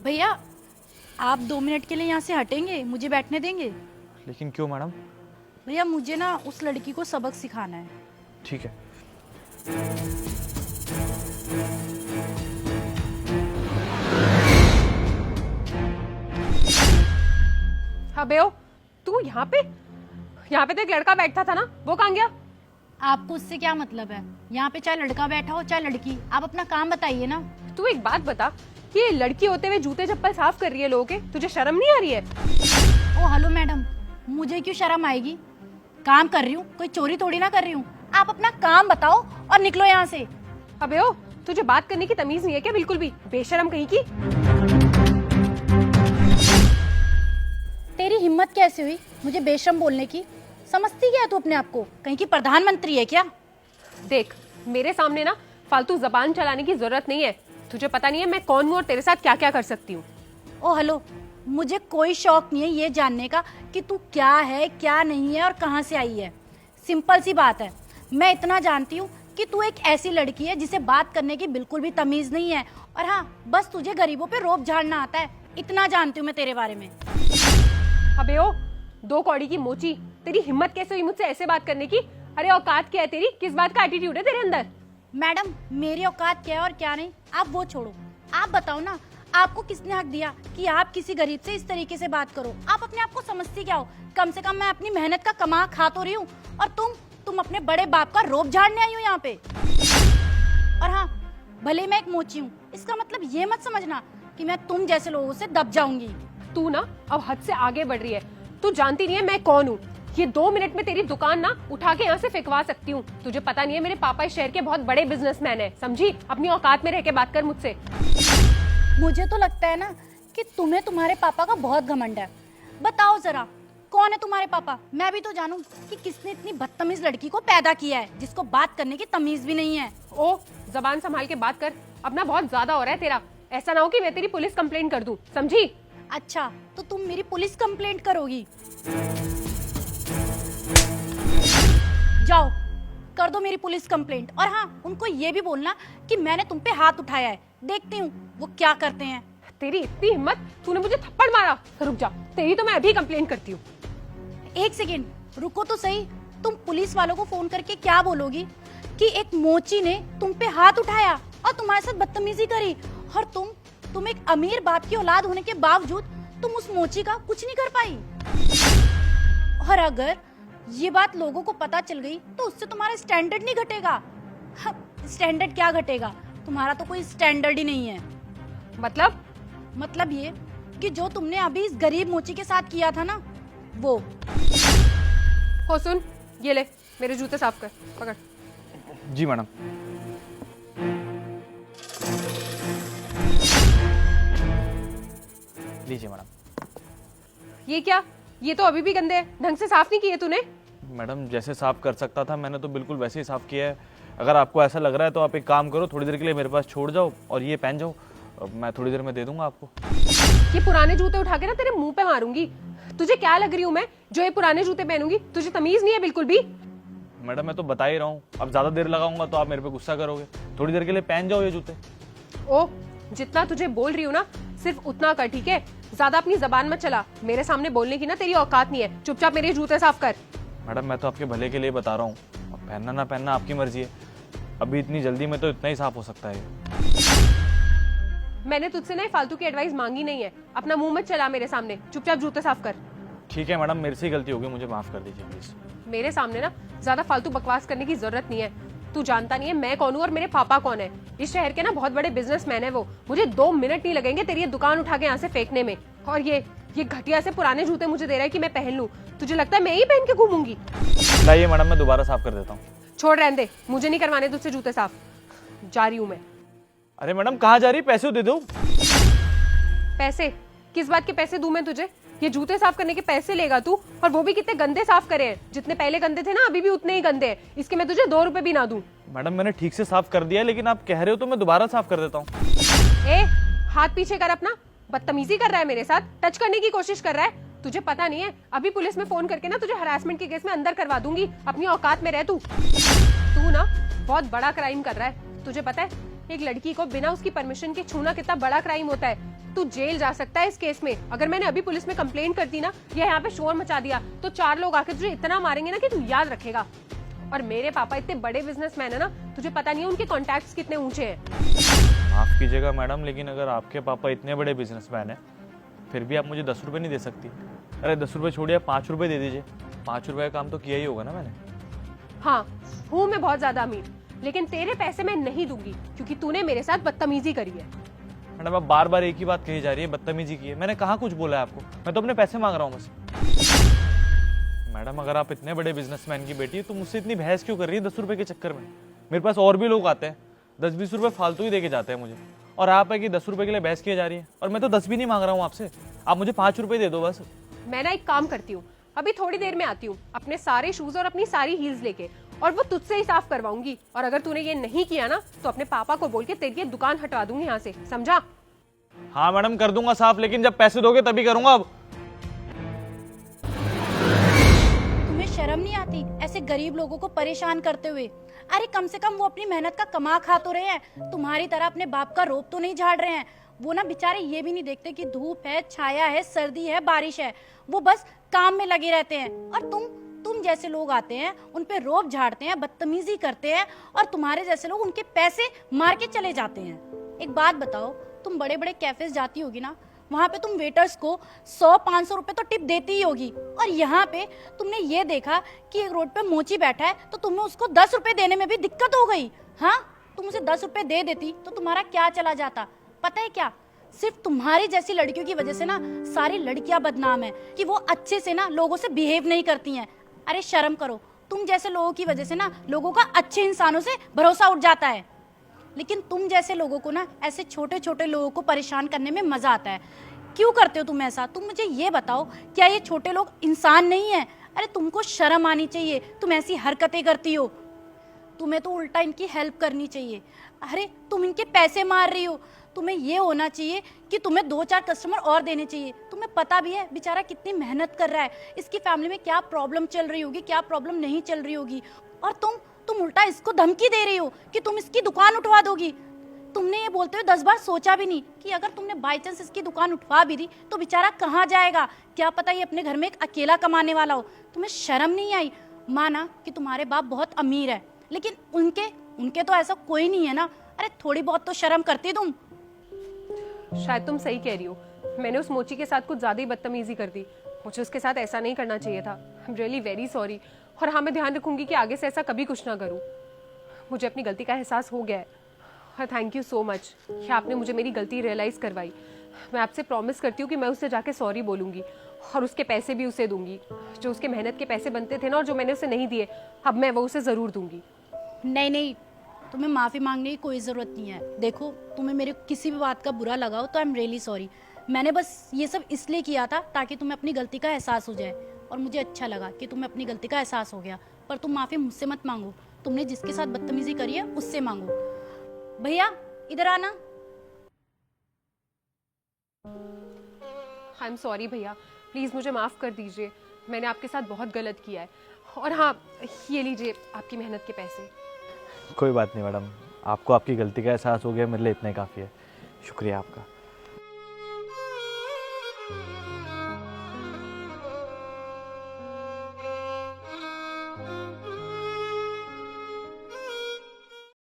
भैया आप 2 मिनट के लिए यहाँ से हटेंगे, मुझे बैठने देंगे? लेकिन क्यों मैडम? भैया मुझे ना उस लड़की को सबक सिखाना है। ठीक है। हाँ बेओ, तू यहाँ पे तो एक लड़का बैठा था ना, वो कहाँ गया? आपको उससे क्या मतलब है? यहाँ पे चाहे लड़का बैठा हो चाहे लड़की, आप अपना काम बताइए ना। तू एक बात बता कि ये लड़की होते हुए जूते चप्पल साफ कर रही है लोगों के, तुझे शर्म नहीं आ रही है? ओ हेलो मैडम, मुझे क्यों शर्म आएगी? काम कर रही हूँ, कोई चोरी थोड़ी ना कर रही हूँ। आप अपना काम बताओ और निकलो यहाँ से। अबे ओ, तुझे बात करने की तमीज नहीं है क्या बिल्कुल भी? बेशरम कहीं की। तेरी हिम्मत कैसे हुई मुझे बेशर्म बोलने की? समझती क्या है तू अपने आप को? कहीं की प्रधानमंत्री है क्या? देख, मेरे सामने ना फालतू जबान चलाने की जरूरत नहीं है। तुझे पता नहीं है मैं कौन हूँ और तेरे साथ क्या क्या कर सकती हूँ। ओ हेलो, मुझे कोई शौक नहीं है ये जानने का कि तू क्या है क्या नहीं है और कहाँ से आई है। सिंपल सी बात है, मैं इतना जानती हूँ कि तू एक ऐसी लड़की है जिसे बात करने की बिल्कुल भी तमीज नहीं है, और हाँ, बस तुझे गरीबों पे रोब झाड़ना आता है। इतना जानती हूँ मैं तेरे बारे में। अबे ओ, 2 कौड़ी की मोची, तेरी हिम्मत कैसे हुई मुझसे ऐसे बात करने की? अरे औकात क्या है तेरी? किस बात का एटीट्यूड है तेरे अंदर? मैडम, मेरी औकात क्या है और क्या नहीं, आप वो छोड़ो। आप बताओ ना, आपको किसने हक दिया कि आप किसी गरीब से इस तरीके से बात करो? आप अपने आप को समझती क्या हो? कम से कम मैं अपनी मेहनत का कमा खा तो रही हूँ, और तुम अपने बड़े बाप का रोब झाड़ने आई हो यहाँ पे। और हाँ, भले मैं एक मोची हूँ, इसका मतलब ये मत समझना कि मैं तुम जैसे लोगों से दब जाऊंगी। तू ना अब हद से आगे बढ़ रही है। तू जानती नहीं है मैं कौन हूँ। ये 2 मिनट में तेरी दुकान ना उठा के यहाँ से फेंकवा सकती हूँ। तुझे पता नहीं है मेरे पापा इस शहर के बहुत बड़े बिजनेसमैन है, समझी? अपनी औकात में रह के बात कर मुझसे। मुझे तो लगता है ना कि तुम्हें तुम्हारे पापा का बहुत घमंड है। बताओ जरा, कौन है तुम्हारे पापा? मैं भी तो जानूं कि किसने इतनी बदतमीज लड़की को पैदा किया है जिसको बात करने की तमीज भी नहीं है। ओ, जबान संभाल के बात कर, अपना बहुत ज्यादा हो रहा है तेरा। ऐसा ना हो कि मैं तेरी पुलिस कंप्लेंट कर दूं, समझी? अच्छा, तो तुम मेरी पुलिस कंप्लेंट करोगी? जाओ, कर दो मेरी पुलिस कंप्लेंट। और हाँ, उनको ये भी बोलना कि मैंने तुम पे हाथ उठाया है। देखती हूँ वो क्या करते हैं। तेरी इतनी हिम्मत, तूने मुझे थप्पड़ मारा। रुक जा, तेरी तो मैं अभी कंप्लेंट करती हूँ। एक सेकेंड रुको तो सही। तुम पुलिस वालों को फोन करके क्या बोलोगी कि एक मोची ने तुम पे हाथ उठाया और तुम्हारे साथ बदतमीजी करी, और तुम एक अमीर बाप की औलाद होने के बावजूद तुम उस मोची का कुछ नहीं कर पाई। और अगर ये बात लोगों को पता चल गई तो उससे तुम्हारा स्टैंडर्ड नहीं घटेगा। स्टैंडर्ड क्या घटेगा? तुम्हारा तो कोई स्टैंडर्ड ही नहीं है। मतलब ये कि जो तुमने अभी इस गरीब मोची के साथ किया था ना, वो। हो सुन, ये ले मेरे जूते साफ कर, पकड़। जी मैडम। लीजिए मैडम। ये क्या? ये तो अभी भी गंदे हैं, ढंग से साफ नहीं किए तूने। मैडम, जैसे साफ कर सकता था मैंने तो बिल्कुल वैसे ही साफ किया है। अगर आपको ऐसा लग रहा है तो आप एक काम करो, थोड़ी देर के लिए मेरे पास छोड़ जाओ और ये पहन जाओ। मैं थोड़ी देर में दे दूंगा आपको। ये पुराने जूते उठा के ना तेरे मुंह पे मारूंगी। तुझे क्या लग रही हूँ मैं जो ये पुराने जूते पहनूंगी? तुझे तमीज नहीं है बिल्कुल भी? मैडम, मैं तो बता ही रहा हूँ, अब ज्यादा देर लगाऊंगा तो आप मेरे पे गुस्सा करोगे। थोड़ी देर के लिए पहन जाओ ये जूते। ओ, जितना तुझे बोल रही हूँ ना सिर्फ उतना कर, ठीक है? ज्यादा अपनी जबान मत चला। मेरे सामने बोलने की ना तेरी औकात नहीं है। चुपचाप मेरे जूते साफ कर। मैडम, मैं तो आपके भले के लिए बता रहा हूँ, अब पहनना ना पहनना आपकी मर्जी है। अभी इतनी जल्दी में तो इतना ही साफ हो सकता है। मैंने तुझसे ना फालतू की एडवाइस मांगी नहीं है। अपना मुंह मत चला मेरे सामने, चुपचाप जूते साफ कर। ठीक है मैडम, मेरे से ही गलती होगी, मुझे माफ कर दीजिए प्लीज। मेरे सामने ना ज्यादा फालतू बकवास करने की जरूरत नहीं है। तू जानता नहीं है मैं कौन हूँ और मेरे पापा कौन है। इस शहर के ना बहुत बड़े बिजनेसमैन है वो। मुझे 2 मिनट नहीं लगेंगे तेरी ये दुकान उठा के यहाँ से फेंकने में। और ये घटिया से पुराने जूते मुझे दे रहा है कि मैं पहन लूं। तुझे लगता है मैं ही पहन के घूमूंगी? लाइए मैडम, मैं दोबारा साफ कर देता हूँ। छोड़, रहने दे, मुझे नहीं करवाने तुझसे जूते साफ। जा रही हूँ मैं। अरे मैडम, कहाँ जा रही? पैसे दे दो। पैसे? किस बात के पैसे दूं मैं तुझे? ये जूते साफ करने के पैसे लेगा तू? और वो भी कितने गंदे साफ करे हैं। जितने पहले गंदे थे ना, अभी भी उतने ही गंदे हैं। इसके मैं तुझे 2 रुपए भी ना दूं। मैडम, मैंने ठीक से साफ कर दिया है, लेकिन आप कह रहे हो तो मैं दोबारा साफ कर देता हूँ। ए, हाथ पीछे कर अपना। बदतमीजी कर रहा है मेरे साथ, टच करने की कोशिश कर रहा है। तुझे पता नहीं है, अभी पुलिस में फोन करके ना तुझे हरासमेंट के केस में अंदर करवा दूंगी। अपनी औकात में रह तू ना बहुत बड़ा क्राइम कर रहा है। तुझे पता है एक लड़की को बिना उसकी परमिशन के छूना कितना बड़ा क्राइम होता है? तू जेल जा सकता है इस केस में। अगर मैंने अभी पुलिस में कंप्लेन कर दी ना, या यहाँ पे शोर मचा दिया, तो 4 लोग आके तुझे इतना मारेंगे ना कि तू याद रखेगा। और मेरे पापा इतने बड़े बिजनेसमैन है ना, तुझे पता नहीं है उनके कॉन्टैक्ट्स कितने ऊंचे हैं। माफ़ कीजिएगा मैडम, लेकिन अगर आपके पापा इतने बड़े बिजनेसमैन हैं फिर भी आप मुझे 10 रुपये नहीं दे सकती? अरे 10 रुपये छोड़िए, 5 रुपये दे दीजिए। 5 रुपये का काम तो किया ही होगा ना मैंने। हाँ, हूँ मैं बहुत ज्यादा अमीर, लेकिन तेरे पैसे मैं नहीं दूंगी क्योंकि तूने मेरे साथ बदतमीजी करी है। मैडम आप बार बार एक ही बात कही जा रही है, बदतमीजी की है। मैंने कहाँ कुछ बोला है आपको? मैं तो अपने पैसे मांग रहा हूँ बस। मैडम अगर आप इतने बड़े बिजनेसमैन की बेटी है तो मुझसे इतनी बहस क्यों कर रही है 10 रुपये के चक्कर में? मेरे पास और भी लोग आते हैं, 10-20 रुपये फालतू ही देके जाते हैं मुझे, और आप है कि 10 रुपये के लिए बहस किए जा रही है। और मैं तो 10 भी नहीं मांग रहा हूँ आपसे, आप मुझे 5 रुपये दे दो बस। मैं ना एक काम करती हूँ, अभी थोड़ी देर में आती हूँ अपने सारे शूज और अपनी सारी हील्स लेके, और वो तुझसे ही साफ करवाऊंगी। और अगर तूने ये नहीं किया ना तो अपने पापा को बोल के तेरी ये दुकान हटवा दूंगी यहाँ से, समझा? हाँ मैडम कर दूंगा साफ, लेकिन जब पैसे दोगे तभी करूंगा। अब तुम्हें शर्म नहीं आती ऐसे गरीब लोगों को परेशान करते हुए? अरे कम से कम वो अपनी मेहनत का कमा खा तो रहे हैं, तुम्हारी तरह अपने बाप का रोब तो नहीं झाड़ रहे हैं। वो ना बेचारे ये भी नहीं देखते कि धूप है, छाया है, सर्दी है, बारिश है, वो बस काम में लगे रहते हैं। और तुम जैसे लोग आते हैं उन पे रोब झाड़ते हैं, बदतमीजी करते हैं, और तुम्हारे जैसे लोग उनके पैसे मार के चले जाते हैं। एक बात बताओ, तुम बड़े बड़े कैफेज जाती होगी ना, वहां पे तुम वेटर्स को 100-500 रुपए तो टिप देती ही होगी, और यहाँ पे तुमने ये देखा कि एक रोड पे मोची बैठा है तो तुम्हें उसको 10 रुपए देने में भी दिक्कत हो गई। हाँ, तुम उसे 10 रुपए दे देती तो तुम्हारा क्या चला जाता? पता है क्या, सिर्फ तुम्हारी जैसी लड़कियों की वजह से ना सारी लड़कियां बदनाम है कि वो अच्छे से ना लोगों से बिहेव नहीं करती हैं। अरे शर्म करो, तुम जैसे लोगों की वजह से ना लोगों का अच्छे इंसानों से भरोसा उठ जाता है। लेकिन तुम जैसे लोगों को ना ऐसे छोटे छोटे लोगों को परेशान करने में मजा आता है। क्यों करते हो तुम ऐसा? तुम मुझे ये बताओ, क्या ये छोटे लोग इंसान नहीं है? अरे तुमको शर्म आनी चाहिए, तुम ऐसी हरकतें करती हो। तुम्हें तो उल्टा इनकी हेल्प करनी चाहिए। अरे तुम इनके पैसे मार रही हो, तुम्हें ये होना चाहिए कि तुम्हें 2-4 कस्टमर और देने चाहिए। तुम्हें पता भी है बेचारा कितनी मेहनत कर रहा है, इसकी फैमिली में क्या प्रॉब्लम चल रही होगी, क्या प्रॉब्लम नहीं चल रही होगी, और तुम उल्टा इसको धमकी दे रही हो कि तुम इसकी दुकान उठवा दोगी। तुमने ये बोलते हुए 10 बार सोचा भी नहीं कि अगर तुमने बाई चांस इसकी दुकान उठवा भी दी तो बेचारा कहाँ जाएगा? क्या पता ये अपने घर में एक अकेला कमाने वाला हो। तुम्हें शर्म नहीं आई? माना कि तुम्हारे बाप बहुत अमीर है, लेकिन उनके तो ऐसा कोई नहीं है ना। अरे थोड़ी बहुत तो शर्म करती तुम। शायद तुम सही कह रही हो, मैंने उस मोची के साथ कुछ ज्यादा ही बदतमीजी कर दी। मुझे उसके साथ ऐसा नहीं करना चाहिए था। I am really very sorry. और हाँ, मैं ध्यान रखूंगी कि आगे से ऐसा कभी कुछ ना करूँ। मुझे अपनी गलती का एहसास हो गया है। और थैंक यू सो मच कि आपने मुझे मेरी गलती रियलाइज़ करवाई। मैं आपसे प्रॉमिस करती हूँ कि मैं उससे जाके सॉरी बोलूँगी, और उसके पैसे भी उसे दूंगी। जो उसके मेहनत के पैसे बनते थे ना, और जो मैंने उसे नहीं दिए, अब मैं वो उसे ज़रूर दूंगी। नहीं, तुम्हें माफ़ी मांगने की कोई ज़रूरत नहीं है। देखो, तुम्हें मेरे किसी भी बात का बुरा लगा हो तो आई एम रियली सॉरी। मैंने बस ये सब इसलिए किया था ताकि तुम्हें अपनी गलती का एहसास हो जाए, और मुझे अच्छा लगा कि तुम्हें अपनी गलती का एहसास हो गया। पर तुम माफ़ी मुझसे मत मांगो, तुमने जिसके साथ बदतमीजी करी है उससे मांगो। भैया इधर आना। आई एम सॉरी भैया, प्लीज़ मुझे माफ़ कर दीजिए। मैंने आपके साथ बहुत गलत किया है। और हाँ, ये लीजिए आपकी मेहनत के पैसे। कोई बात नहीं मैडम, आपको आपकी गलती का एहसास हो गया, मेरे लिए इतना ही काफ़ी है। शुक्रिया आपका।